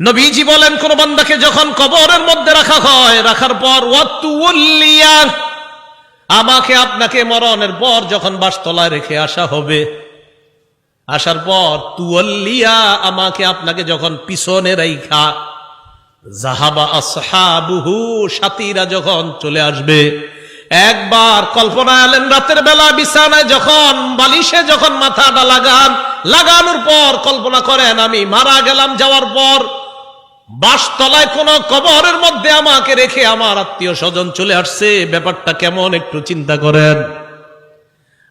নবীজি বলেন, কোন বান্দাকে যখন কবরের মধ্যে রাখা হয়, রাখার পর ওয়াতুল্লিয়া, আমাকে আপনাকে মরণের পর যখন বাসতলায় রেখে আসা হবে, আসার পর তুয়াল্লিয়া, আমাকে আপনাকে যখন পিছনে রাইখা যাহাবা আসহাবুহু, সাথীরা যখন চলে আসবে। একবার কল্পনা আলেন, রাতের বেলা বিছানায় যখন বালিশে যখন মাথাটা লাগানোর পর কল্পনা করেন আমি মারা গেলাম, যাওয়ার পর বাসতলায় কোন কবরের মধ্যে আমাকে রেখে আমার আত্মীয় স্বজন চলে আসছে, ব্যাপারটা কেমন একটু চিন্তা করেন।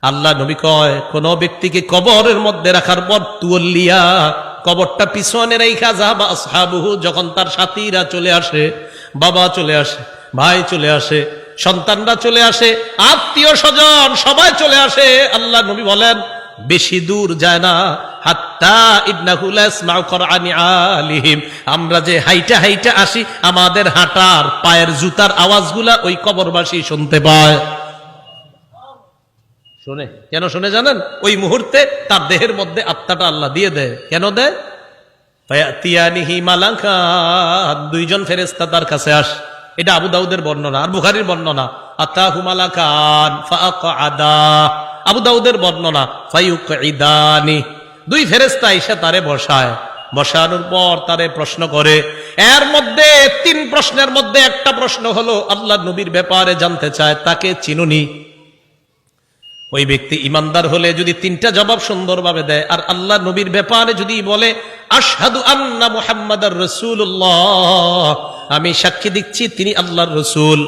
আল্লাহ নবী কয়, কোন ব্যক্তিকে কবরের মধ্যে রাখার পর তুয়াল্লিয়া, কবরটা পিছনে রাইখা যাহাবা আসহাবুহু, যখন তার সাথীরা চলে আসে, বাবা চলে আসে, ভাই চলে আসে, সন্তানরা চলে আসে, আত্মীয় স্বজন সবাই চলে আসে, আল্লাহ নবী বলেন বেশি দূর যায় না, হাত্তা ইন্নাহু লা ইয়াসমাউ কুরআনি আলিহিম, আমরা যে হাইটা হাইটা আসি, আমাদের হাঁটার পায়ের জুতার আওয়াজগুলা ওই কবরবাসী শুনতে পায়। শুনে, কেন শুনে জানেন? ওই মুহূর্তে তার দেহের মধ্যে আত্মাটা আল্লাহ দিয়ে দেয়। কেন দেয়? ফায়াতিয়ানিহি মালাকান, দুইজন ফেরেশতা তার কাছে আসে। এটা আবু দাউদের বর্ণনা আর বুখারীর বর্ণনা। আতাহু মালাকান ফাআকআদা, আবু দাউদের বর্ণনা ফায়ুকঈদানি, দুই ফেরেশতা এসে তারে বসায়, বসানোর পর তারে প্রশ্ন করে। এর মধ্যে তিন প্রশ্নের মধ্যে একটা প্রশ্ন হলো আল্লাহ নবীর ব্যাপারে জানতে চায়, তাকে চিনুনি? ওই ব্যক্তি ইমানদার হলে যদি তিনটা জবাব সুন্দরভাবে দেয়, আর আল্লাহ নবীর ব্যাপারে যদি বলে আশহাদু আন্না মুহাম্মাদার রাসূলুল্লাহ, আমি সাক্ষী দিচ্ছি তিনি আল্লাহর রাসূল,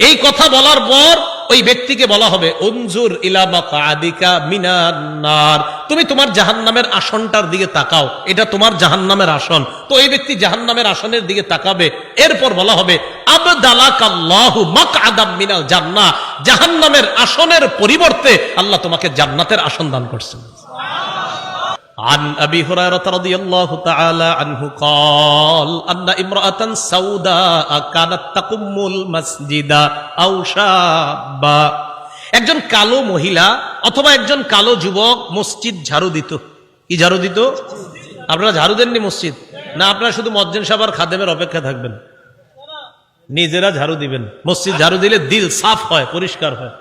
এই কথা বলার পর ওই ব্যক্তিকে বলা হবে উনজুর ইলা মাকআদিকা মিনান নার, তুমি তোমার জাহান্নামের আসনটার দিকে তাকাও, এটা তোমার জাহান্নামের আসন। তো এই ব্যক্তি জাহান্নামের আসনের দিকে তাকাবে। এরপর বলা হবে আবদালাকাল্লাহু মাকআদাম মিনাল জান্নাহ, জাহান্নামের আসনের পরিবর্তে আল্লাহ তোমাকে জান্নাতের আসন দান করছেন। عن أبي هريرة رضي الله تعالى عنه قال أن امرأة سوداء كانت تقم المسجد أو شابا, একজন কালো মহিলা অথবা একজন কালো যুবক মসজিদ ঝাড়ু দিত। কি ঝাড়ু দিত? আপনারা ঝাড়ু দেননি মসজিদ? না, আপনারা শুধু মুয়াজ্জিন সাহেব আর খাদেমের অপেক্ষা থাকবেন, নিজেরা ঝাড়ু দিবেন। মসজিদ ঝাড়ু দিলে দিল সাফ হয়, পরিষ্কার হয়।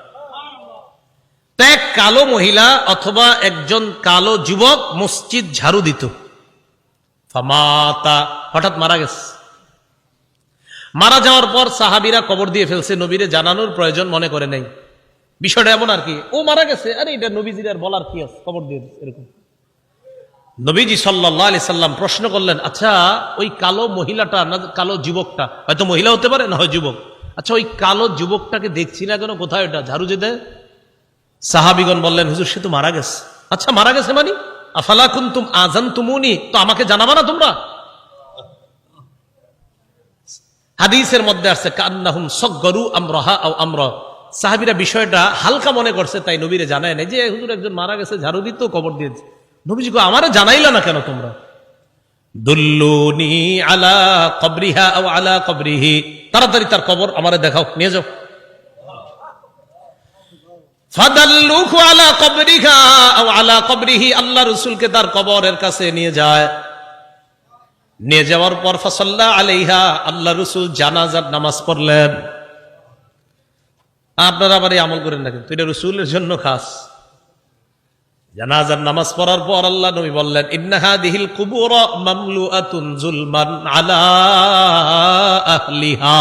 এক কালো মহিলা অথবা একজন কালো যুবক মসজিদ ঝাড়ু দিত। ফামাতা, হঠাৎ মারা গেছে। মারা যাওয়ার পর সাহাবীরা কবর দিয়ে ফেলছে, নবীরে জানানোর প্রয়োজন মনে করে নাই। বিষয়টা এমন আর কি, ও মারা গেছে, আরে এটা নবীজির আর বলার কি আছে, কবর দিয়ে এরকম। নবীজি সাল্লাল্লাহু আলাইহি সাল্লাম প্রশ্ন করলেন, আচ্ছা ওই কালো মহিলাটা না কালো যুবকটা, হয়তো মহিলা হতে পারে না হয় যুবক, আচ্ছা ওই কালো যুবকটাকে দেখছি না কেন, কোথায় ওটা ঝাড়ু যে দেয়? সাহাবীগণ বললেন, হুজুর সে তো মারা গেছে। আচ্ছা মারা গেছে মানে? আফালা কুনতুম আযানতুমুনি, তো আমাকে জানাবা না তোমরা? হাদিসের মধ্যে আছে কান্নাহুম সাগগারু আমরাহা আও আমরা, সাহাবীরা বিষয়টা হালকা মনে করছে, তাই নবীরে জানায় নাই যে হুজুর একজন মারা গেছে, ঝাড়ু দিত, কবর দিয়েছে। নবীজি কো আমারে জানাইলা না কেন তোমরা? দুল্লুনি আলা কবরিহা আও আলা কবরিহি, তাড়াতাড়ি তার কবর আমারে দেখাও, নিয়ে যাও। ফাদাল্লুহু আলা কবরিহা আও আলা কবরিহি, আল্লাহ রাসূলকে তার কবরের কাছে নিয়ে যায়। নিয়ে যাওয়ার পর ফাসাল্লা আলাইহা, আল্লাহ রাসূল জানাজার নামাজ পড়লেন। আপনারা আবার এই আমল করেন না, কিন্তু এটা রাসূলের জন্য খাস। জানাজার নামাজ পড়ার পর আল্লাহ নবী বললেন, ইন্না হাদিহিল কুবুর মামলুআতুন যুলমান আলা আহলিহা,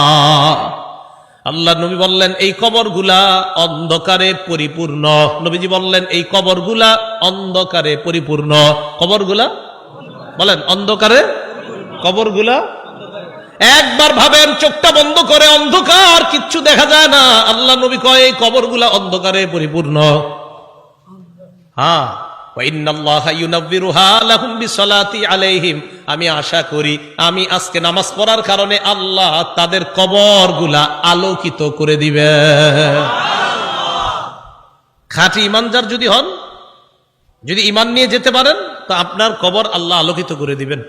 আল্লাহ নবী বললেন এই কবরগুলা অন্ধকারে পরিপূর্ণ। নবীজি বললেন এই কবরগুলা অন্ধকারে পরিপূর্ণ। কবরগুলা বলেন অন্ধকারে, কবরগুলা একবার ভাবেন, চোখটা বন্ধ করে, অন্ধকার, কিচ্ছু দেখা যায় না। আল্লাহ নবী কয় এই কবরগুলা অন্ধকারে পরিপূর্ণ। হ্যাঁ, আমি আশা করি আমি আজকে নামাজ পড়ার কারণে আল্লাহ তাদের কবরগুলা আলোকিত করে দিবে। খাঁটি ইমানদার যদি হন, যদি ইমান নিয়ে যেতে পারেন, তো আপনার কবর আল্লাহ আলোকিত করে দিবেন।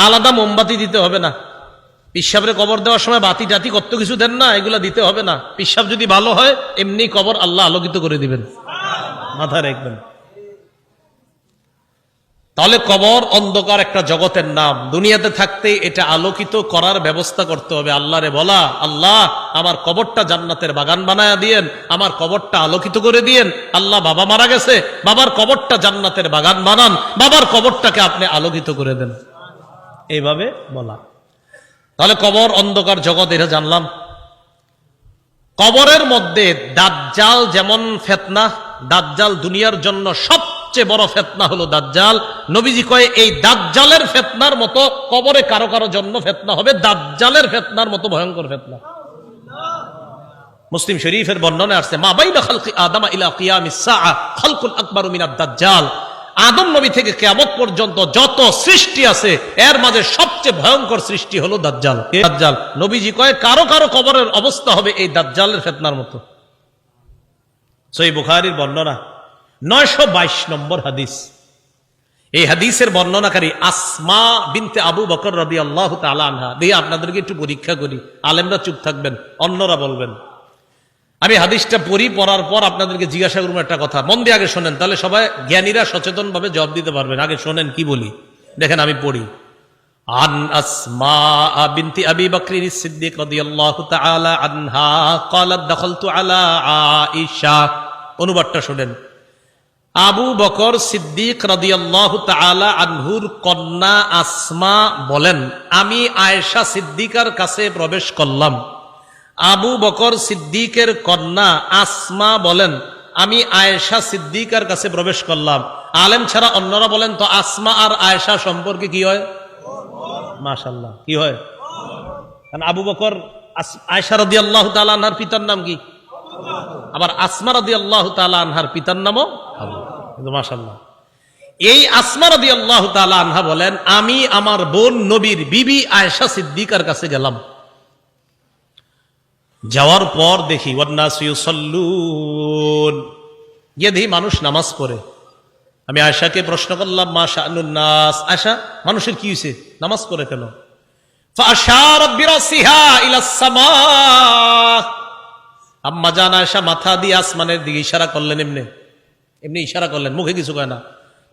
আলাদা মোমবাতি দিতে হবে না। পিসাবের কবর দেওয়ার সময় বাতি টাতি কত কিছু দেন না, এগুলা দিতে হবে না। পিসাব যদি ভালো হয়, এমনি কবর আল্লাহ আলোকিত করে দিবেন, মাথায় রাখবেন। তাহলে কবর অন্ধকার একটা জগতের নাম, দুনিয়াতে থাকতে এটা আলোকিত করার ব্যবস্থা করতে হবে। আল্লাহরে বলা, আল্লাহ আমার কবরটা জান্নাতের বাগান বানায়া দিয়েন, আমার কবরটা আলোকিত করে দিয়েন। আল্লাহ বাবা মারা গেছে, বাবার কবরটা জান্নাতের বাগান বানান, বাবার কবরটাকে আপনি আলোকিত করে দেন, এইভাবে বলা। তাহলে কবর অন্ধকার জগৎ, এটা জানলাম। কবরের মধ্যে দাজ্জাল যেমন ফিতনা, দাজ্জাল দুনিয়ার জন্য সবচেয়ে বড় ফিতনা হলো দাজ্জাল। নবীজি কয় এই দাজ্জালের ফিতনার মতো কবরে কারো কারো জন্য ফিতনা হবে, দাজ্জালের ফিতনার মতো ভয়ঙ্কর ফিতনা। মুসলিম শরীফের বর্ণনা আসছে, মা বাইনা খালকি আদম ইলা কিয়ামিস সাআ খালকুল আকবারু মিনাদ দাজ্জাল। আদম নবী থেকে কিয়ামত পর্যন্ত যত সৃষ্টি আছে এর মাঝে সবচেয়ে ভয়ঙ্কর সৃষ্টি হলো দাজ্জাল। দাজ্জাল নবীজি কয় কারো কারো কবরের অবস্থা হবে এই দাজ্জালের ফিতনার মতো। সহিহ বুখারীর বর্ণনা 922 নম্বর হাদিস। এই হাদিসের বর্ণনাকারী আসমা বিনতে আবু বকর রাদিয়াল্লাহু তাআলা আনহা। দিয়ে আপনাদেরকে একটু পরীক্ষা করি, আলেমরা চুপ থাকবেন, অন্যরা বলবেন। আমি হাদিসটা পড়ার পর আপনাদেরকে জিজ্ঞাসা করবো একটা কথা, মন দিয়ে আগে শোনেন, তাহলে সবাই জ্ঞানীরা সচেতন ভাবে জবাব দিতে পারবেন। আগে শোনেন কি বলি, দেখেন আমি পড়ি। আন আসমা বিনতি আবি বকর সিদ্দিক রাদিয়াল্লাহু তাআলা আনহা ক্বালাত দাখালতু আলা আয়েশা। অনুবাদটা শোনেন। আবু বকর সিদ্দিক রাদিয়াল্লাহু তাআলা আনহুর কন্যা আসমা বলেন, আমি আয়েশা সিদ্দিকার কাছে প্রবেশ করলাম। আবু বকর সিদ্দিকের কন্যা আসমা বলেন, আমি আয়েশা সিদ্দিকার কাছে প্রবেশ করলাম। আলেম ছাড়া অন্যরা বলেন তো আসমা আর আয়েশা সম্পর্কে কি হয়? মাশাআল্লাহ, কি হয়? কারণ আবু বকর আয়েশা রাদিয়াল্লাহু তাআলা আনহার পিতার নাম কি? আবার আসমা রাদিয়াল্লাহু তাআলা আনহার পিতার নামও আবু। কিন্তু মাশাআল্লাহ, এই আসমা রাদিয়াল্লাহু তাআলা আনহা বলেন, আমি আমার বোন নবীর বিবি আয়েশা সিদ্দিকার কাছে গেলাম। যাওয়ার পর দেখি ওয়ান্নাসু ইউসাল্লুন, গিয়ে দেখি মানুষ নামাজ পড়ে। আমি আয়েশাকে প্রশ্ন করলাম, মা শাআনুন নাস, আয়েশা মানুষের কি হয়েছে, নামাজ পড়ে কেন? ফাআশারাত বিরাসিহা ইলাস সামা। আম্মা জান আয়েশা মাথা দিয়ে আসমানের দিকে ইশারা করলেন, এমনি ইশারা করলেন, মুখে কিছু কয় না।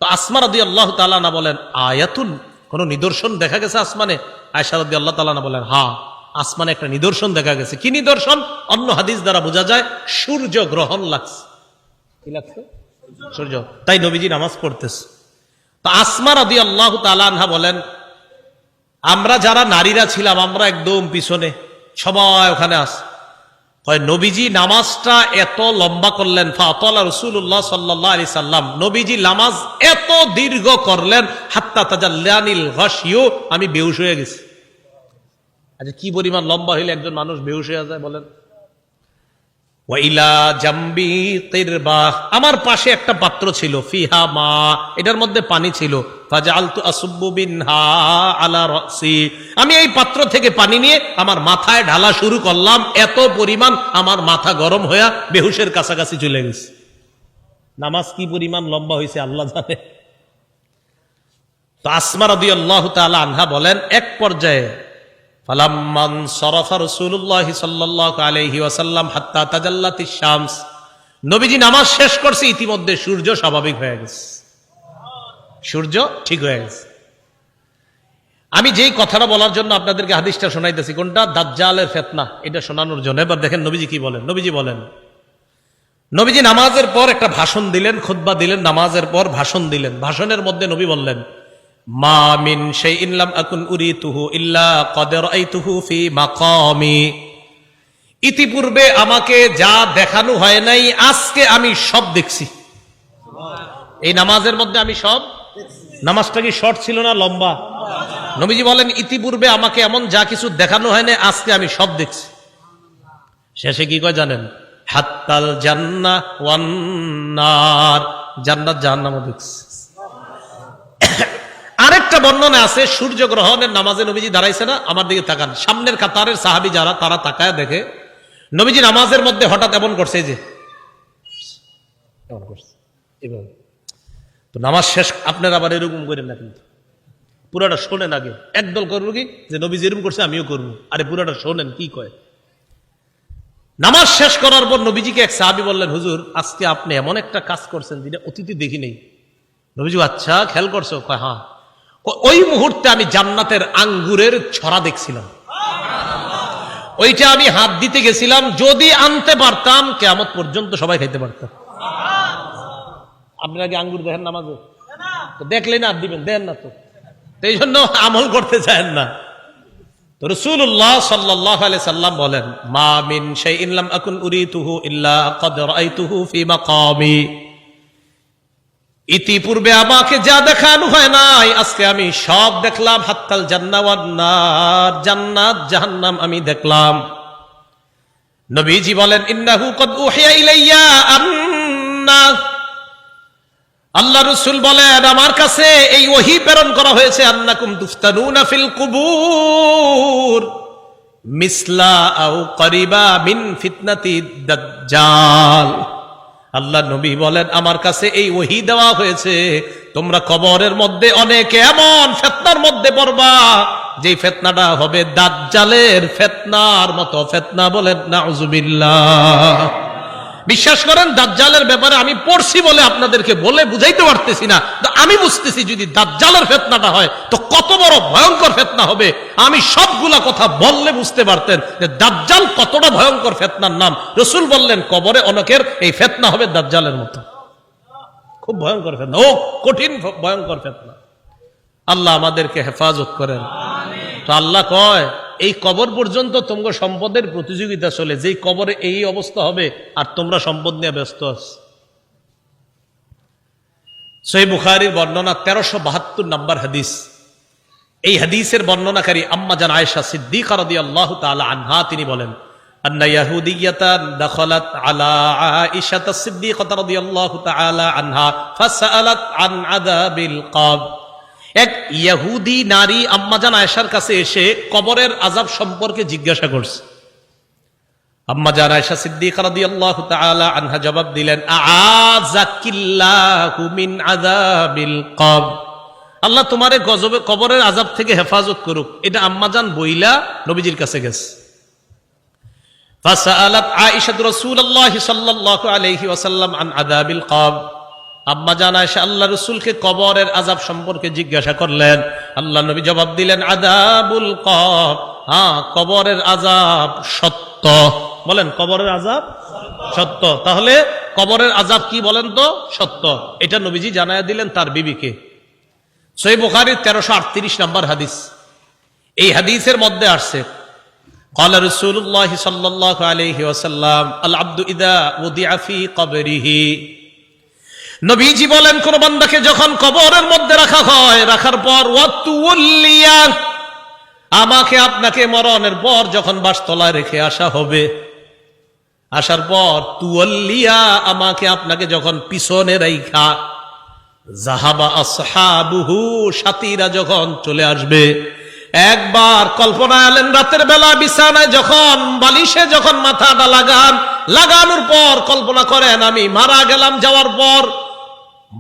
তো আসমা রাদিয়াল্লাহু তাআলা আনহা বলেন, আয়াতুন, কোন নিদর্শন দেখা গেছে আসমানে? আয়েশা রাদিয়াল্লাহু তাআলা আনহা বলেন, হ্যাঁ আসমানে একটা নিদর্শন দেখা গেছে। কি নিদর্শন? অন্য হাদিস দ্বারা বোঝা যায় সূর্য গ্রহণ লাগছে। কি লাগছে? সূর্য। তাই নবীজি নামাজ পড়তেছে। তো আসমা রাদিয়াল্লাহু তাআলা আনহা বলেন, আমরা যারা নারীরা ছিলাম আমরা একদম পিছনে, সবাই ওখানে আছে। নবীজি নামাজটা এত লম্বা করলেন, ফাতালা রাসূলুল্লাহ সাল্লাল্লাহু আলাইহি সাল্লাম, নবীজি নামাজ এত দীর্ঘ করলেন, হাত্তা তাজাল্লানিল গাশিয়ু, আমি বেহুশ হয়ে গেছি। আচ্ছা, কি পরিমাণ লম্বা হইলে একজন মানুষ বেহুশ হয়ে যায় বলেন? ওয়াইলা জাম্বি কিরবা, আমার পাশে একটা পাত্র ছিল, ফিহা মা, এটার মধ্যে পানি ছিল। ফাজআলতু আসুব্বু বিনহা আলা রাসি, আমি এই পাত্র থেকে পানি নিয়ে আমার মাথায় ঢালা শুরু করলাম। এত পরিমাণ আমার মাথা গরম হয়ে বেহুশের কাছাকাছি চলে গেছে। নামাজ কি পরিমাণ লম্বা হয়েছে আল্লাহ জানে। তো আসমা রাদিয়াল্লাহু তাআলা আনহা বলেন, এক পর্যায়ে ফালাম্মান সরাফা রাসূলুল্লাহ সাল্লাল্লাহু আলাইহি ওয়াসাল্লাম হাত্তা তাজাল্লাতিশ শামস, নবীজি নামাজ শেষ করছে, ইতিমধ্যে সূর্য স্বাভাবিক হয়ে গেছে, সূর্য ঠিক হয়ে গেছে। আমি যেই কথাটা বলার জন্য আপনাদেরকে হাদিসটা শোনাইতেছি, কোনটা? দাজ্জালের ফিতনা, এটা শোনানোর জন্য। এবার দেখেন নবীজি কি বলেন। নবীজি বলেন, নবীজি নামাজের পর একটা ভাষণ দিলেন, খুতবা দিলেন, নামাজের পর ভাষণ দিলেন। ভাষণের মধ্যে নবী বললেন, মা মিন শাইইন লাম আকুন উরিতুহু ইল্লা ক্বাদ রাআইতুহু ফি মাকামি, ইতিপূর্বে আমাকে যা দেখানো হয় নাই আজকে আমি সব দেখছি। এই নামাজের মধ্যে আমি সব। নামাজটা কি শর্ট ছিল না লম্বা? নবীজি বলেন, ইতিপূর্বে আমাকে এমন যা কিছু দেখানো হয় নাই আজকে আমি সব দেখছি। শেষে কি কয় জানেন? হাত্তাল জান্নাহ ওয়ান নার, জান্নাত জাহান্নামও দেখছি। আরেকটা বর্ণনা আছে, সূর্য গ্রহণের নামাজে নবীজি দাঁড়াইছে না, আমার দিকে তাকান, সামনের কাতারের সাহাবী যারা, তারা তাকায় দেখে নবীজি নামাজের মধ্যে হঠাৎ এমন করছে, যে এমন করছে এভাবে। তো নামাজ শেষ, আপনারা আবার এরকম করেন না, কিন্তু পুরাটা শোনেন আগে। একদল করবো কি যে নবীজি এরকম করছে আমিও করবো, আরে পুরাটা শোনেন কি কয়। নামাজ শেষ করার পর নবীজিকে এক সাহাবী বললেন, হুজুর আজকে আপনি এমন একটা কাজ করছেন যেটা অতীতে দেখি নেই। নবীজি আচ্ছা খেয়াল করছো? কয় হ্যাঁ। ওই মুহূর্তে আমি জান্নাতের আঙ্গুরের ছড়া দেখছিলাম, ওইটা আমি হাত দিতে গেছিলাম, যদি আনতে পারতাম কিয়ামত পর্যন্ত সবাই খাইতে পারতাম। আপনারা কি আঙ্গুর দেখেন নামাজে? তো দেখলেন হাত দিবেন, দেন না তো, এই জন্য আমল করতে চান না। তো রাসূলুল্লাহ সাল্লাল্লাহু আলাইহি সাল্লাম বলেন, মা মিন শাইইন লাম আকুন উরিতুহু ইল্লা ক্বাদ রাআইতুহু ফি মাকামি। ইতিপূর্বে আমাকে যা দেখানো হয় নাই, আজকে আমি সব দেখলাম। হাত্তাল জান্নাহ ওয়ান নার, জান্নাত জাহান্নাম আমি দেখলাম। নবীজি বলেন, ইন্নাহু ক্বাদ উহিয়া ইলাইয়া আন্না, আল্লাহ রাসূল বলেন আমার কাছে এই ওহী প্রেরণ করা হয়েছে, আন্নাকুম তুফতানুনা ফিল কুবুর মিসলা আও করিবা মিন ফিতনাতি দাজ্জাল। আল্লাহ নবী বলেন আমার কাছে এই ওহী দেওয়া হয়েছে, তোমরা কবরের মধ্যে অনেকে এমন ফিতনার মধ্যে পড়বা যে ফিতনাটা হবে দাজ্জালের ফিতনার মতো ফিতনা। বলেন নাউজুবিল্লাহ। বিশ্বাস করেন দাজ্জালের ব্যাপারে আমি পড়ছি বলে আপনাদেরকে বলে বুঝাইতে পারতেছি না, তো আমি বুঝতেছি যদি দাজ্জালের ফিতনাটা হয় তো কত বড় ভয়ঙ্কর ফিতনা হবে। আমি সবগুলা কথা বললে বুঝতে পারতেন যে দাজ্জাল কতটা ভয়ঙ্কর ফিতনার নাম। রাসূল বললেন কবরে অনেকের এই ফিতনা হবে দাজ্জালের মতো, খুব ভয়ঙ্কর ফিতনা, ও কঠিন ভয়ঙ্কর ফিতনা। আল্লাহ আমাদেরকে হেফাজত করেন। তো আল্লাহ কয় এই কবর পর্যন্ত তোমরা সম্পদের প্রতিযোগিতা চলে, যেই কবরে এই অবস্থা হবে আর তোমরা সম্পদ নিয়ে ব্যস্ত আছো। সহিহ বুখারীর বর্ণনা 1372 নম্বর হাদিস। এই হাদিসের বর্ণনাকারী আম্মা জান আয়েশা সিদ্দিকা রাদিয়াল্লাহু তাআলা আনহা, তিনি বলেন, আন্না ইয়াহুদিয়াতান দাখালাত আলা আয়েশা সিদ্দিকা রাদিয়াল্লাহু তাআলা আনহা ফাসআলাত আন আযাবিল কবর। এক ইহুদি নারী আম্মাজান আয়েশার কাছে এসে কবরের আযাব সম্পর্কে জিজ্ঞাসা করছে। আম্মাজান আয়েশা সিদ্দিকা রাদিয়াল্লাহু তাআলা আনহা জবাব দিলেন, আযাকিল্লাহু মিন আযাবিল কবর, আল্লাহ তোমারে গজবে কবরের আযাব থেকে হেফাজত করুক। এটা আম্মাজান বইলা নবীজির কাছে গেছে। ফাসআলাত আয়েশা রাসূলুল্লাহ সাল্লাল্লাহু আলাইহি ওয়াসাল্লাম আন আযাবিল কবর। আম্মা জান আয়েশা আল্লাহ রাসূলকে কবরের আযাব সম্পর্কে জিজ্ঞাসা করলেন। আল্লাহ নবী জবাব দিলেন, আযাবুল কবর, হ্যাঁ কবরের আযাব সত্য। বলেন কবরের আযাব সত্য। তাহলে কবরের আযাব কি বলেন তো? সত্য। এটা নবীজি জানায়া দিলেন তার বিবিকে। সহিহ বুখারীর 1338 নম্বর হাদিস। এই হাদিসের মধ্যে আসছে, قال رسول الله صلى الله عليه وسلم العبد اذا وضع في قبره। নবীজি বলেন কোন বান্দাকে যখন কবরের মধ্যে রাখা হয়, রাখার পর ওয়াতুল্লিয়া, আমাকে আপনাকে মরণের পর যখন বাসতলায় রেখে আসা হবে, আসার পর তুল্লিয়া, আমাকে আপনাকে যখন পিছনে রাইখা, যাহাবা আসহাবুহু, সাথীরা যখন চলে আসবে। একবার কল্পনা আলেন রাতের বেলা বিছানায় যখন বালিশে যখন মাথাটা লাগানোর পর কল্পনা করেন আমি মারা গেলাম, যাওয়ার পর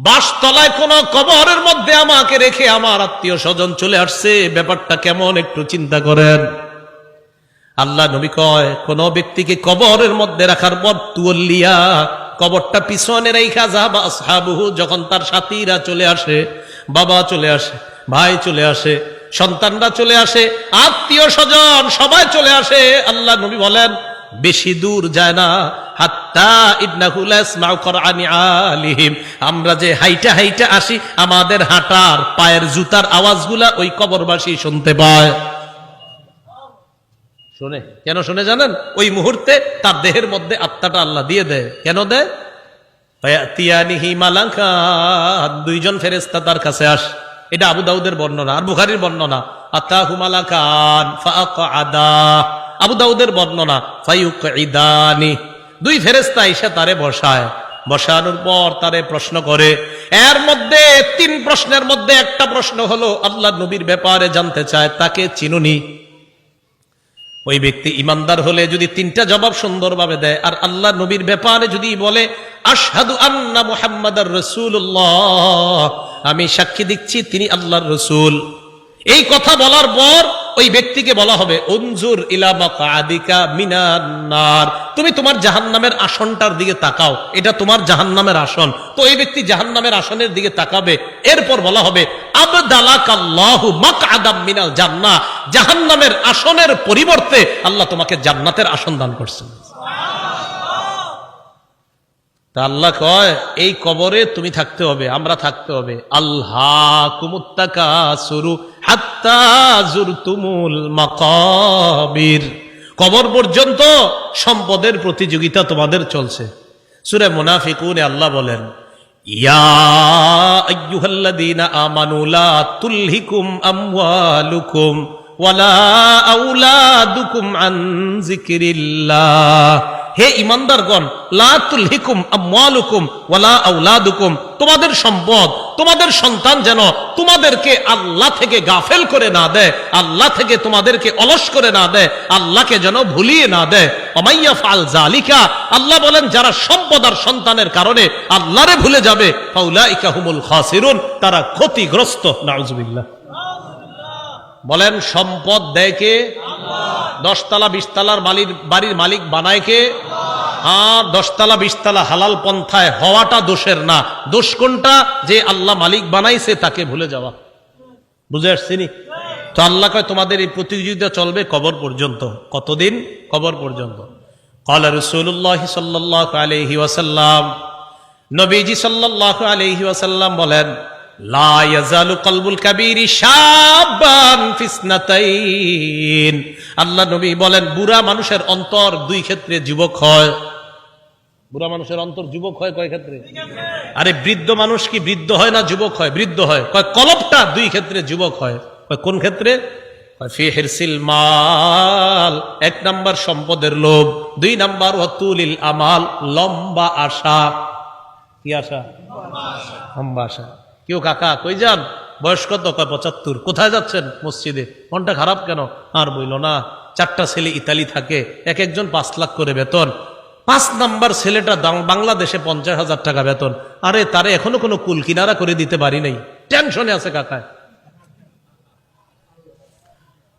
বাসতলায় কোন কবরের মধ্যে আমাকে রেখে আমার আত্মীয় স্বজন চলে আসছে, ব্যাপারটা কেমন একটু চিন্তা করেন। আল্লাহ নবী কয় কোন ব্যক্তিকে কবরের মধ্যে রাখার পর তুল্লিয়া, কবরটা পিছনে রেখা, যাহাবা আসহাবুহু, যখন তার সাথীরা চলে আসে, বাবা চলে আসে, ভাই চলে আসে, সন্তানরা চলে আসে, আত্মীয় স্বজন সবাই চলে আসে। আল্লাহ নবী বলেন বেশি দূর যায় না, হাত্তা ইন্নাহু লা ইয়াসমাউ কুরআনি আলিহিম, আমরা যে হাইটা হাইটা আসি, আমাদের হাঁটার পায়ের জুতার আওয়াজগুলা ওই কবরবাসী শুনতে পায়। শুনে কেন শুনে জানেন? ওই মুহূর্তে তার দেহের মধ্যে আত্মাটা আল্লাহ দিয়ে দেয়। কেন দেয়? ফায়াতিয়ানিহি মালাকান, দুইজন ফেরেশতা তার কাছে আসে। এটা আবু দাউদের বর্ণনা আর বুখারীর বর্ণনা। আতাহু মালাকান ফাআকআদা, আবু দাউদের বর্ণনা ফায়ুকঈদানি, দুই ফেরেশতা এসে তারে বসায়, বসানোর পর তারে প্রশ্ন করে। এর মধ্যে তিন প্রশ্নের মধ্যে একটা প্রশ্ন হলো আল্লাহ নবীর ব্যাপারে জানতে চায়, তাকে চিনুনি? ওই ব্যক্তি ইমানদার হলে যদি তিনটা জবাব সুন্দরভাবে দেয়, আর আল্লাহ নবীর ব্যাপারে যদি বলে আশহাদু আন্না মুহাম্মাদার রাসূলুল্লাহ, আমি সাক্ষী দিচ্ছি তিনি আল্লাহর রাসূল, এই কথা বলার পর ওই ব্যক্তিকে বলা হবে উনজুর ইলা মাকআদিকা মিনান নার, তুমি তোমার জাহান্নামের আসনটার দিকে তাকাও, এটা তোমার জাহান্নামের আসন। তো এই ব্যক্তি জাহান্নামের আসনের দিকে তাকাবে, এরপর বলা হবে আবদালাকাল্লাহু মাকআদাম মিনাল জান্নাহ, জাহান্নামের আসনের পরিবর্তে আল্লাহ তোমাকে জান্নাতের আসন দান করছেন। তা আল্লাহ কয় এই কবরে তুমি থাকতে হবে, আমরা থাকতে হবে। আল্লাহকুমুত তাকাসুরু হাত্তা যুরতুমুল মাকাবির, কবর পর্যন্ত সম্পদের প্রতিযোগিতা তোমাদের চলছে। সূরা মুনাফিকুনে আল্লাহ বলেন ইয়া আইয়ুহাল্লাযীনা আমানু লা তুলহিকুম আমওয়ালুকুম ওয়ালা আওলাদুকুম আন যিকরিল্লাহ, হে ঈমানদারগণ, লা তুলহিকুম আমওয়ালুকুম ওয়ালা আওলাদুকুম, তোমাদের সম্পদ, তোমাদের সন্তান যেন তোমাদেরকে আল্লাহ থেকে গাফেল করে না দেয়, আল্লাহ থেকে তোমাদেরকে অলস করে না দেয়, আল্লাহকে যেন ভুলিয়ে না দেয়। ওমাইয়া ফাল জালিকা, আল্লাহ বলেন যারা সম্পদ আর সন্তানের কারণে আল্লাহরে ভুলে যাবে, ফাউলাইকা হুমুল খাসিরুন, তারা ক্ষতিগ্রস্ত। নাউজুবিল্লাহ। বলেন সম্পদ দেয় কে? 10 তলা 20 তলার বাড়ির মালিক বানায় কে? আর 10 তলা 20 তলা হালাল পন্থায় হওয়াটা দোষের না, দোষ কোনটা? যে আল্লাহ মালিক বানাইছে তাকে ভুলে যাওয়া। বুঝে আসছিনি? তো আল্লাহ কয় তোমাদের এই প্রতিযোগিতা চলবে কবর পর্যন্ত। কতদিন? কবর পর্যন্ত। ক্বালা রাসূলুল্লাহ সাল্লাল্লাহু আলাইহি ওয়াসাল্লাম, নবীজি সাল্লাল্লাহু আলাইহি ওয়াসাল্লাম বলেন লা ইয়াজালু কলবুল কাবীরি শাবান ফিসনাতাইন, আল্লাহ নবী বলেন বুড়া মানুষের অন্তর দুই ক্ষেত্রে যুবক হয়। বুড়া মানুষের অন্তর যুবক হয় কয় ক্ষেত্রে? আরে বৃদ্ধ মানুষ কি বৃদ্ধ হয় না যুবক হয়? বৃদ্ধ হয়। কয় কলবটা দুই ক্ষেত্রে যুবক হয়। কয় কোন ক্ষেত্রে? ফি হিরসিল মাল, 1 নাম্বার সম্পদের লোভ, 2 নাম্বার ওয়াতুলিল আমাল, লম্বা আশা। কি আশা? লম্বা আশা। কেউ কাকা কই যান? বয়স কত? কয় 75। কোথায় যাচ্ছেন? মসজিদে। মনটা খারাপ কেন? আর বইল না, 4টা ছেলে ইতালি থাকে, এক একজন 5 লাখ করে বেতন। 5 নাম্বার ছেলেটা বাংলাদেশে 50,000 টাকা বেতন। আরে তারে এখনো কোনো কুল কিনারা করে দিতে পারি নাই, টেনশনে আছে কাকায়।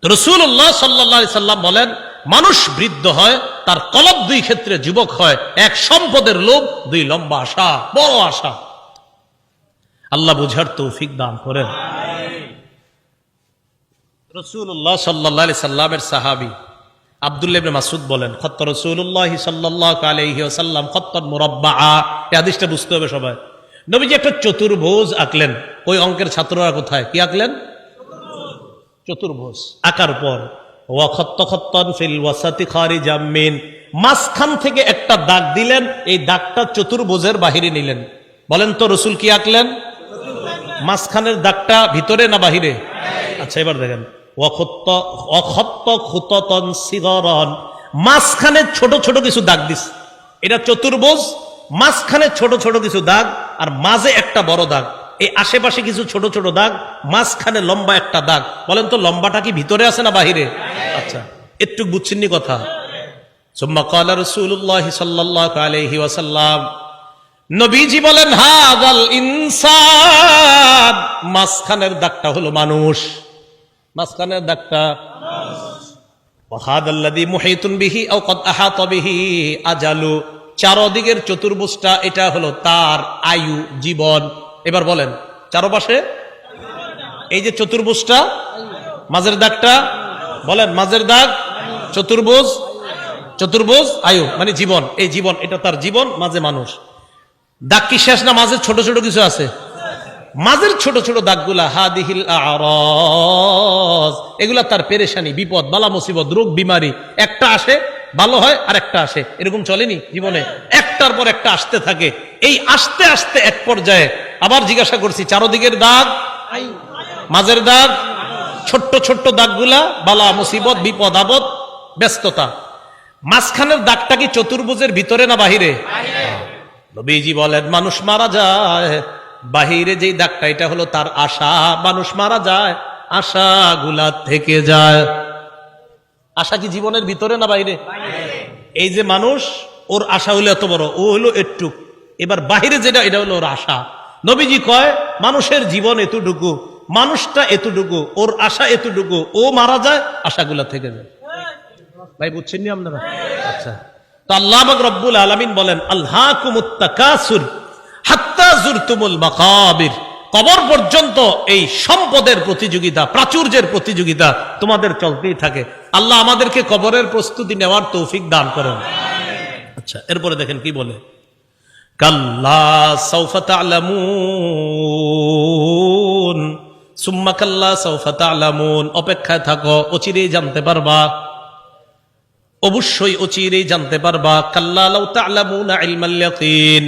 রাসূলুল্লাহ সাল্লাল্লাহু আলাইহি সাল্লাম বলেন মানুষ বৃদ্ধ হয়, তার কলব দুই ক্ষেত্রে যুবক হয়। 1 সম্পদের লোভ, 2 লম্বা আশা, বড় আশা। আল্লাহ বুঝার তৌফিক দান করেন। রাসূলুল্লাহ সাল্লাল্লাহু আলাইহি সাল্লামের সাহাবী আব্দুল্লাহ ইবনে মাসউদ বলেন খত্ত রাসূলুল্লাহ সাল্লাল্লাহু আলাইহি ওয়াসাল্লাম খত্তান মুরাব্বাআ। এই হাদিসটা বুঝতে হবে সবাই। নবীজি একটা চতুর্ভুজ আঁকলেন। ওই অঙ্কের ছাত্ররা কোথায়? কি আঁকলেন? চতুর্ভুজ আঁকার পর ওয়া খত্ত খত্তান ফিল ওয়াসাতি খারিজাম মিন, মাঝখান থেকে একটা দাগ দিলেন, এই দাগটা চতুর্ভুজের বাহিরে নিলেন। বলেন তো রাসূল কি আঁকলেন? মাঝখানের দাগটা ভিতরে না বাহিরে? আচ্ছা এবার দেখেন মাঝখানে ছোট ছোট কিছু দাগ দিস। এটা চতুর্ভুজ, মাঝখানে ছোট ছোট কিছু দাগ, আর মাঝে একটা বড় দাগ। এই আশেপাশে কিছু ছোট ছোট দাগ, মাঝখানে লম্বা একটা দাগ। বলেন তো লম্বাটা কি ভিতরে আছে না বাহিরে? আচ্ছা একটু বুঝছেন নি কথা? সুম্মা ক্বালা রাসূলুল্লাহ সাল্লাল্লাহু আলাইহি ওয়াসাল্লাম, নবীজি বলেন হাযাল ইনসান, মাঝখানের দাগটা হলো মানুষ। মাঝখানের দাগটা ওয়াহাদাল্লাযী মুহিতুন বিহি আও ক্বাদ আহাতা বিহি আজালু, চারদিকের চতুর্ভুজটা এটা হলো তার আয়ু, জীবন। এবার বলেন চারপাশে এই যে চতুর্ভুজটা, মাঝের দাগটা বলেন, মাঝের দাগ চতুর্ভুজ, চতুর্ভুজ আয়ু মানে জীবন। এই জীবন, এটা তার জীবন, মাঝে মানুষ। দাগ কি শেষ না? মাঝে ছোট ছোট কিছু আছে। মাঝের ছোট ছোট দাগগুলা হাদিহিল আরাজ, এগুলা তার পেরেশানি, বিপদ, বালা মুসিবত, রোগ বিমারি। একটা আসে ভালো হয় আর একটা আসে, এরকম চলেনি জীবনে? একটার পর একটা আসতে থাকে। এই আসতে আসতে এক পর্যায়ে আবার জিজ্ঞাসা করছি, চারদিকের দাগ, মাঝের দাগ, ছোট্ট ছোট্ট দাগগুলা বালা মুসিবত, বিপদ আপদ, ব্যস্ততা। মাঝখানের দাগটা কি চতুর্ভুজের ভিতরে না বাহিরে? নবীজি বলেন মানুষ মারা যায়, বাহিরে যেই দাগটা এটা হলো তার আশা। মানুষ মারা যায়, আশাগুলা থেকে যায়। আশা কি জীবনের ভিতরে না বাইরে? এই যে মানুষ, ওর আশা হলো এত বড়, ও হলো একটু। এবার বাহিরে যেটা, এটা হলো ওর আশা। নবীজি কয় মানুষের জীবন এতটুকু, মানুষটা এতটুকু, ওর আশা এতটুকু, ও মারা যায় আশাগুলা থেকে যায়। ভাই বুঝছেন নি আপনারা? আচ্ছা, তো আল্লাহ পাক রব্বুল আলামিন বলেন আলহাকুমুত তাকাসুর হাত্তা যুরতুমুল মাকাবির, কবর পর্যন্ত এই সম্পদের প্রতিযোগিতা, প্রাচুর্যের প্রতিযোগিতা তোমাদের চলতেই থাকে। আল্লাহ আমাদেরকে কবরের প্রস্তুতি নেওয়ার তৌফিক দান করেন। আচ্ছা, এরপরে দেখেন কি বলে, কাল্লা সাউফা তা'লামুন সুম্মা কাল্লা সাউফা তা'লামুন, অপেক্ষায় থাকো, অচিরেই জানতে পারবা, অবশ্যই অচিরেই জানতে পারবা। কাল্লা লাউ তা'লামুনা ইলমাল ইয়াকিন,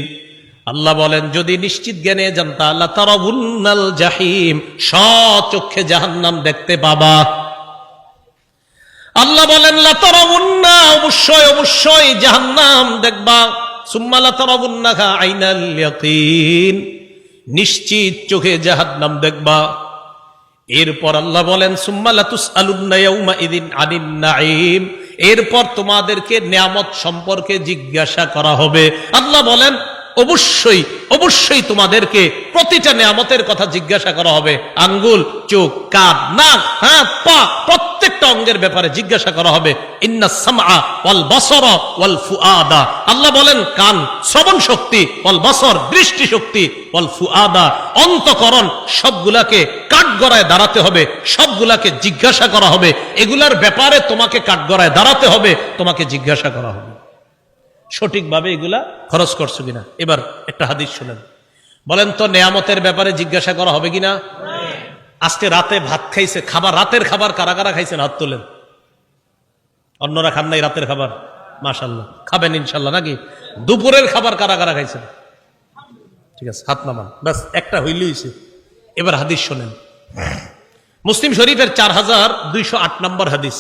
আল্লাহ বলেন যদি নিশ্চিত জ্ঞানে জানতা লাতারাবুন্নাল জাহিম, স্বচক্ষে জাহান্নাম দেখতে পাবা। আল্লাহ বলেন লাতারাবুন্না, অবশ্যই অবশ্যই জাহান্নাম দেখবা। সুম্মা লাতারাবুন্নাহা আইনাল ইয়াকিন, নিশ্চিত চোখে জাহান্নাম দেখবা। এরপর আল্লাহ বলেন সুম্মা লাতুসআলুন্না ইয়াউমা ইযিন আনিন নাঈম, এরপর তোমাদেরকে নিয়ামত সম্পর্কে জিজ্ঞাসা করা হবে। আল্লাহ বলেন অবশ্যই অবশ্যই তোমাদেরকে প্রতিটা নিয়ামতের কথা জিজ্ঞাসা করা হবে। আঙ্গুল, চোখ, কান, নাক, হাত, পা, প্রত্যেকটা অঙ্গের ব্যাপারে জিজ্ঞাসা করা হবে। ইন্নাস সামআ ওয়াল বাসারা ওয়াল ফুআদা, আল্লাহ বলেন কান শ্রবণ শক্তি, ওয়াল বাসর দৃষ্টি শক্তি, ওয়াল ফুআদা অন্তঃকরণ, সবগুলাকে কাঠগড়ায় দাঁড়াতে হবে, সবগুলাকে জিজ্ঞাসা করা হবে। এগুলার ব্যাপারে তোমাকে কাঠগড়ায় দাঁড়াতে হবে, তোমাকে জিজ্ঞাসা করা হবে সঠিকভাবে এগুলা খরচ করছো কিনা। এবার একটা হাদিস শুনেন, বলেন তো নেয়ামতের ব্যাপারে জিজ্ঞাসা করা হবে কিনা? আজকে রাতে ভাত খাইছে, খাবার, রাতের খাবার কারা কারা খাইছেন হাত তোলেন। অন্যরা খান নাই রাতের খাবার? মাশাআল্লাহ, খাবেন ইনশাআল্লাহ নাকি? দুপুরের খাবার কারা কারা খাইছেন? ঠিক আছে, হাত নামান, ব্যাস একটা হইলে হইছে। এবার হাদিস শোনেন, মুসলিম শরীফের 4208 নম্বর হাদিস।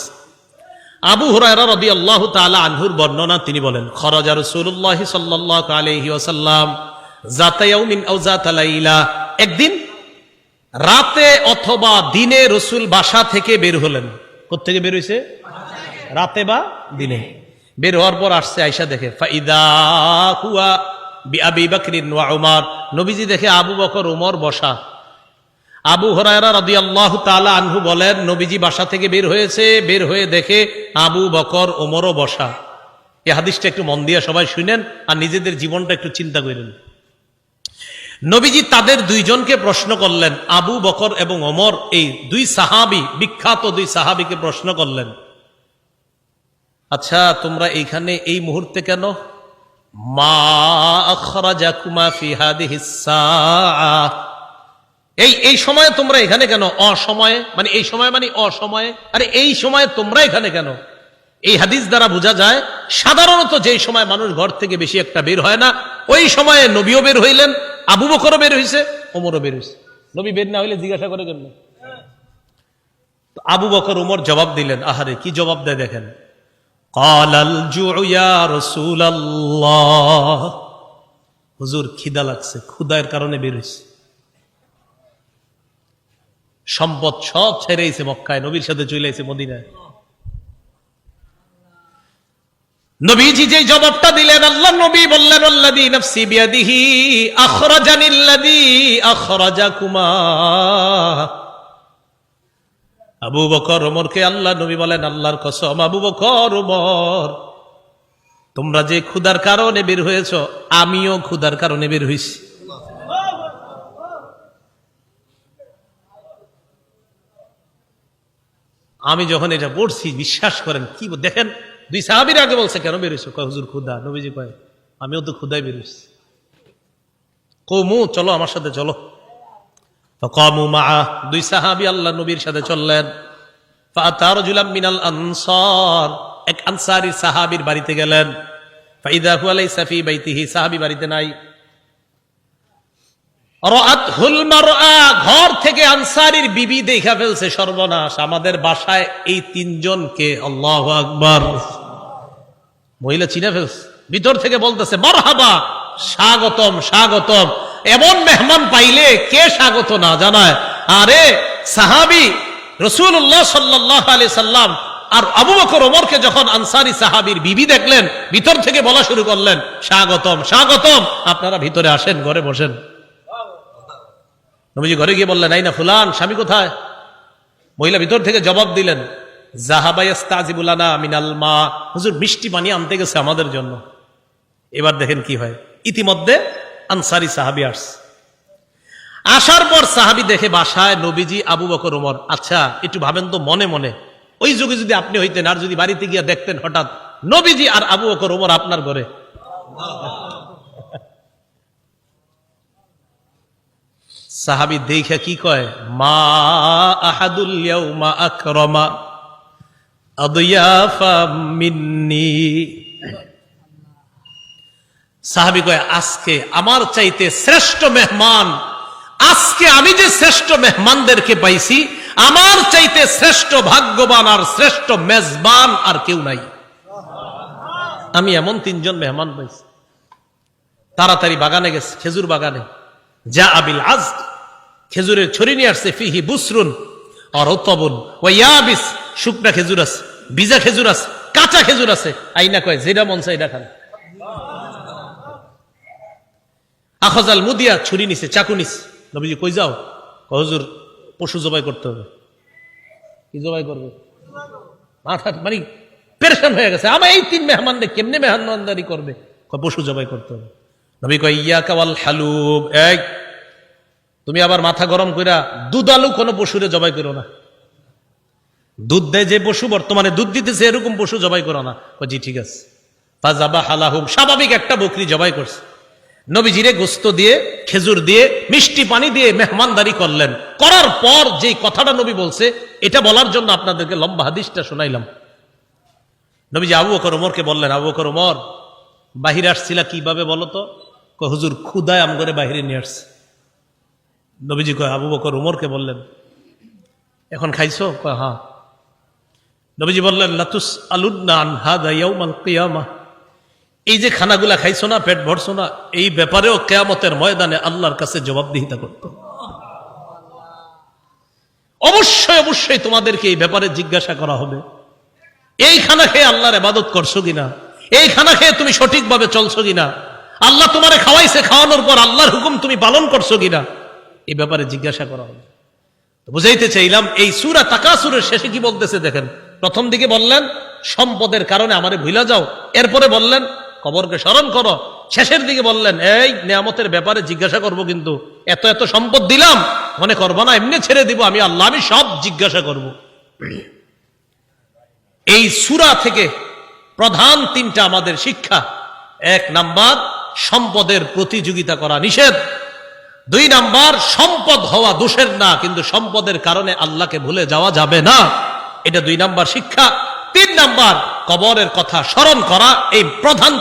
আবু হুরায়রা রাদিয়াল্লাহু তাআলা আনহুর বর্ণনা, তিনি বলেন খরাজা রাসূলুল্লাহ সাল্লাল্লাহু আলাইহি ওয়াসাল্লাম যাতা ইয়াউমিন আও যাতা লাইলা, একদিন রাতে অথবা দিনে রাসূল বাসা থেকে বের হলেন। কোথা থেকে বের হইছে? রাতে বা দিনে। বের হওয়ার পর আসছে, আয়েশা দেখে ফাইদা হুয়া বিআবি বকরিন ওয়া উমর, নবীজি দেখে আবু বকর ওমর বসা। আবু হুরায়রা রাদিয়াল্লাহু তাআলা আনহু বলেন নবীজি বাসা থেকে বের হয়েছে, বের হয়ে দেখে আবু বকর ওমরও বসা। এই হাদিসটা একটু মন দিয়ে সবাই শুনেন আর নিজেদের জীবনটা একটু চিন্তা করেন। নবীজি তাদের দুইজনকে প্রশ্ন করলেন, আবু বকর এবং ওমর, এই দুই সাহাবী, বিখ্যাত দুই সাহাবীকে প্রশ্ন করলেন, আচ্ছা তোমরা এইখানে এই মুহূর্তে কেন? মা আখরাজাকুমা ফি হাদিহিস সাআহ, এই সময়ে তোমরা এখানে কেন? অসময়ে মানে এই সময় মানে অসময়ে, আরে এই সময়ে তোমরা এখানে কেন? এই হাদিস দ্বারা বোঝা যায় সাধারণত যে সময় মানুষ ঘর থেকে বেশি একটা বের হয় না, ওই সময়ে নবীও বের হইলেন, আবু বকরও বের হইছে, ওমরও বের হইছে। নবী বের না হইলে জিজ্ঞাসা করে কেন? আবু বকর ওমর জবাব দিলেন, আহারে কি জবাব দেয় দেখেন, ক্বালাল জুউ ইয়া রাসূলুল্লাহ, হুজুর খিদা লাগছে, ক্ষুধার কারণে বের হইছে। সম্পদ সব ছেড়েছে মক্কায়, নবীর সাথে চলে এসে মদিনায়। নবীজি যে জবাবটা দিলেন, আল্লাহ নবী বললেন আল্লাযী নাফসি বিয়াদিহি আখরাজানিল্লাযী আখরাজাকুমা। আবু বকর ওমরকে আল্লাহ নবী বলেন, আল্লাহর কসম আবু বকর ওমর, তোমরা যে ক্ষুধার কারণে বের হয়েছ, আমিও ক্ষুধার কারণে বের হইছি। আমি যখন এটা পড়ছি, বিশ্বাস করেন কি দেখেন, দুই সাহাবীর আগে বলছে কেন বেরোইছো? কয় হুজুর ক্ষুধা। নবীজি কয় আমিও তো ক্ষুধায় বেরোইছি। কওমু চলো আমার সাথে চলো। ফাকামু মাআ, দুই সাহাবী আল্লাহ নবীর সাথে চললেন। ফাআতা রাজুলাম মিনাল আনসার, এক আনসারী সাহাবীর বাড়িতে গেলেন। ফাইদা হুয়া লাইসা ফি বাইতিহি, সাহাবী বাড়িতে নাই। রাআতহুল মারআ, ঘর থেকে আনসারীর বিবি দেখা ফেলছে, সর্বনাশ, আমাদের বাসায় এই তিনজনকে। আল্লাহু আকবার, মহিলা চিনে ফেলছে, ভিতর থেকে বলতেছে মারহাবা, স্বাগতম স্বাগতম। এমন মেহমান পাইলে কে স্বাগত না জানায়? আরে সাহাবী রাসূলুল্লাহ সাল্লাল্লাহু আলাইহি সাল্লাম আর আবু বকর ওমরকে যখন আনসারী সাহাবীর বিবি দেখলেন, ভিতর থেকে বলা শুরু করলেন স্বাগতম স্বাগতম, আপনারা ভিতরে আসেন, ঘরে বসেন। নবীজি ঘরে গিয়ে বললেন, এই না ফুলান, স্বামী কোথায়? মহিলা ভিতর থেকে জবাব দিলেন, জাহাবা ইয়াস্তাজিবু লানা মিনাল মা, হুজুর মিষ্টি পানি আনতে গেছে আমাদের জন্য। এবার দেখেন কি হয়, ইতিমধ্যে আনসারী সাহাবী আসছে। আসার পর সাহাবী দেখে বাসায় নবীজি, আবু বকর, ওমর। আচ্ছা একটু ভাবেন তো মনে মনে, ওই যুগে যদি আপনি হইতেন আর যদি বাড়িতে গিয়ে দেখতেন হঠাৎ নবীজি আর আবু বকর, ওমর আপনার ঘরে। সাহাবী দেখে কি কয়, মা আহাদুল ইয়াউমা আকরামা আদয়াফা মিন্নি। সাহাবী কয়, আজকে আমার চাইতে শ্রেষ্ঠ মেহমান, আজকে আমি যে শ্রেষ্ঠ মেহমানদেরকে পাইছি, আমার চাইতে শ্রেষ্ঠ ভাগ্যবান আর শ্রেষ্ঠ মেজবান আর কেউ নাই। আমি এমন 3 জন মেহমান পাইছি। তাড়াতাড়ি বাগানে গেছে, খেজুর বাগানে। যা আবিল আজ, খেজুরের ছড়ি নিয়ে আসছে। ফিহি বুসরুন আর রতবুন ওয়া ইয়াবিস, শুকনা খেজুর আছে, ভিজা খেজুর আছে, কাঁচা খেজুর আছে। আইনা কয়, যেটা মন চায় এটা খান। আখজাল মুদিয়া, ছুরি নিছে, চাকু নিছে। নবীজি কই যাও? হুজুর পশু জবাই করতে হবে। কি জবাই করবে? মাথা মানে পেরেশান হয়ে গেছে, আমার এই 3 মেহমানদের কেমনে মেহমানদারি করবে? পশু জবাই করতে হবে। নবী কয়, ইয়াকা ওয়াল হালুব, এই তুমি আবার মাথা গরম কইরা দুধ আলু কোনো পশুরে জবাই করো না। দুধ দেয় যে পশু, বর্তমানে দুধ দিতেছে, এরকম পশু জবাই করো না। জি ঠিক আছে। ফাজাবা হালাহুম, স্বাভাবিক একটা বকরি জবাই করছে। নবীজিরে গোস্ত দিয়ে, খেজুর দিয়ে, মিষ্টি পানি দিয়ে মেহমানদারি করলেন। করার পর যে কথাটা নবী বলছে, এটা বলার জন্য আপনাদেরকে লম্বা হাদিসটা শোনাইলাম। নবীজি আবু বকর ওমরকে বললেন, আবু বকর ওমর, বাহিরে আসছিলা কিভাবে বলো তো? হুজুর ক্ষুদায় আম করে বাহিরে নিয়ে আসছে। নবীজি কয়, আবু বকর ওমরকে বললেন, এখন খাইছো? কয় হ্যাঁ। নবীজি বললেন, লাতুস আলুদনা আন হাদা ইয়াউমাল কিয়ামাহ, এই যে খানাগুলা খাইছো না, পেট ভরছো না, এই ব্যাপারেও কিয়ামতের ময়দানে আল্লাহর কাছে জবাবদিহিতা করতে হবে। অবশ্যই অবশ্যই তোমাদেরকে এই ব্যাপারে জিজ্ঞাসা করা হবে। এই খানা খেয়ে আল্লাহর ইবাদত করছো কিনা, এই খানা খেয়ে তুমি সঠিকভাবে চলছো কিনা, আল্লাহ তোমারে খাওয়াইছে, খাওয়ানোর পর আল্লাহর হুকুম তুমি পালন করছো কিনা, এই ব্যাপারে জিজ্ঞাসা করা হবে। বুঝাইতে চাইলাম, এই সূরা তাকাসুরের শেষে কি বলতেছে দেখেন। প্রথম দিকে বললেন সম্পদের কারণে আমারে ভুলা যাও, এরপরে বললেন কবরকে স্মরণ করো, শেষের দিকে বললেন এই নিয়ামতের ব্যাপারে জিজ্ঞাসা করব, কিন্তু এত এত সম্পদ দিলাম মনে করবো না এমনি ছেড়ে দিব, আমি আল্লাহ, আমি সব জিজ্ঞাসা করব। এই সূরা থেকে প্রধান 3টা আমাদের শিক্ষা। 1 নাম্বার, সম্পদের প্রতিযোগিতা করা নিষেধ। 2 নাম্বার, সম্পদ হওয়া দোষের না, কিন্তু সম্পদের কারণে আল্লাহকে ভুলে যাওয়া যাবে না, এটা 2 নাম্বার শিক্ষা। 3 নাম্বার, কবরের কথা স্মরণ করা। এই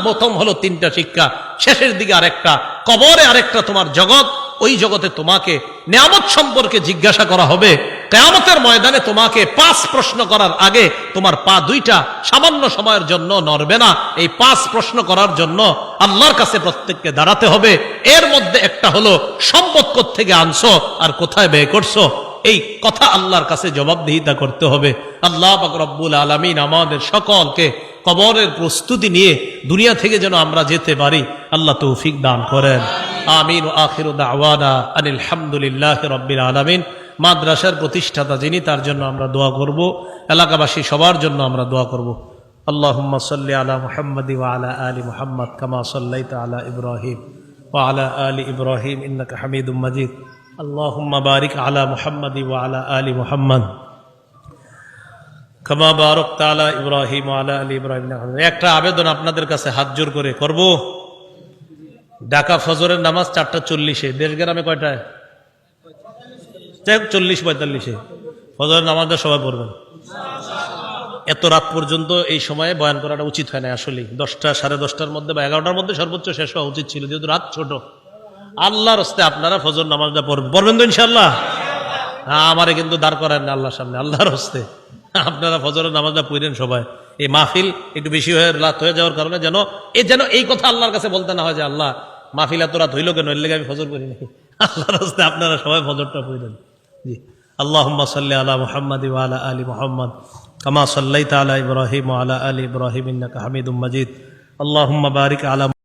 প্রথম হলো 3টা শিক্ষা। শেষের দিকে আরেকটা, কবরে আরেকটা তোমার জগৎ, ওই জগতে তোমাকে নিয়ামত সম্পর্কে জিজ্ঞাসা করা হবে। কিয়ামতের ময়দানে তোমাকে 5 প্রশ্ন করার আগে তোমার পা 2টা সামান্য সময়ের জন্য নড়বে না। এই 5 প্রশ্ন করার জন্য আল্লাহর কাছে প্রত্যেককে দাঁড়াতে হবে। এর মধ্যে একটা হলো সম্পদ কোত্থেকে আনছো আর কোথায় ব্যয় করছো, এই কথা আল্লাহর কাছে জবাবদিহিতা করতে হবে। আল্লাহ পাক রব্বুল আলামিন আমাদের সকলকে কবরের প্রস্তুতি নিয়ে দুনিয়া থেকে যেন আমরা যেতে পারি, আল্লাহ তৌফিক দান করেন। আমিন। ওয়া আখিরু দাওয়ানা আনিল হামদুলিল্লাহি রাব্বিল আলামিন। মাদ্রাসার প্রতিষ্ঠাতা যিনি, তার জন্য আমরা দোয়া করব, এলাকাবাসী সবার জন্য আমরা দোয়া করব। আল্লাহুম্মা সাল্লি আলা মুহাম্মাদি ওয়া আলা আলি মুহাম্মাদ কামা সাল্লাইতা আলা ইব্রাহিম ওয়া আলা আলি ইব্রাহিম ইন্নাকা হামিদুম মাজিদ। আল্লাহুম্মা বারিক আলা মুহাম্মাদি ওয়া আলা আলি মুহাম্মাদ কামা বারাকতা আলা ইব্রাহিম ওয়া আলা আলি ইব্রাহিম। একটা আবেদন আপনাদের কাছে হাত জোর করে করব। ঢাকা ফজরের নামাজ 4:40, দেশ গ্রামে কয়টায়? 40-45 ফজরের নামাজটা সবাই পড়বেন। এত রাত পর্যন্ত এই সময়ে বয়ান করাটা উচিত হয় না আসলে। 10টা, 10:30টার মধ্যে বা 11টার মধ্যে সর্বোচ্চ শেষ হওয়া উচিত ছিল, যেহেতু রাত ছোট। আল্লাহর রাস্তায় আপনারা ফজর নামাজটা পড়বেন তো ইনশাআল্লাহ। আমারে কিন্তু দাঁড় করেন না আল্লাহর সামনে, আল্লাহর রাস্তায় আপনারা ফজরের নামাজটা পড়েন সবাই। এই মাহফিল একটু বেশি হয়ে রাত হয়ে যাওয়ার কারণে যেন এই কথা আল্লাহর কাছে বলতে না হয় যে আল্লাহ মাহফিল এত রাত হইল কেন, এর লেগে আমি ফজর পড়ি নাকি। আল্লাহর রাস্তায় আপনারা সবাই ফজরটা পড়েন। জি। আল্লাহুম্মা সাল্লি আলা মুহাম্মাদি ওয়া আলা আলি মুহাম্মাদ কামা সাল্লাইতা আলা ইব্রাহিম ওয়া আলা আলি ইব্রাহিম ইন্নাকা হামিদুম মাজিদ। আল্লাহুম্মা বারিক আলা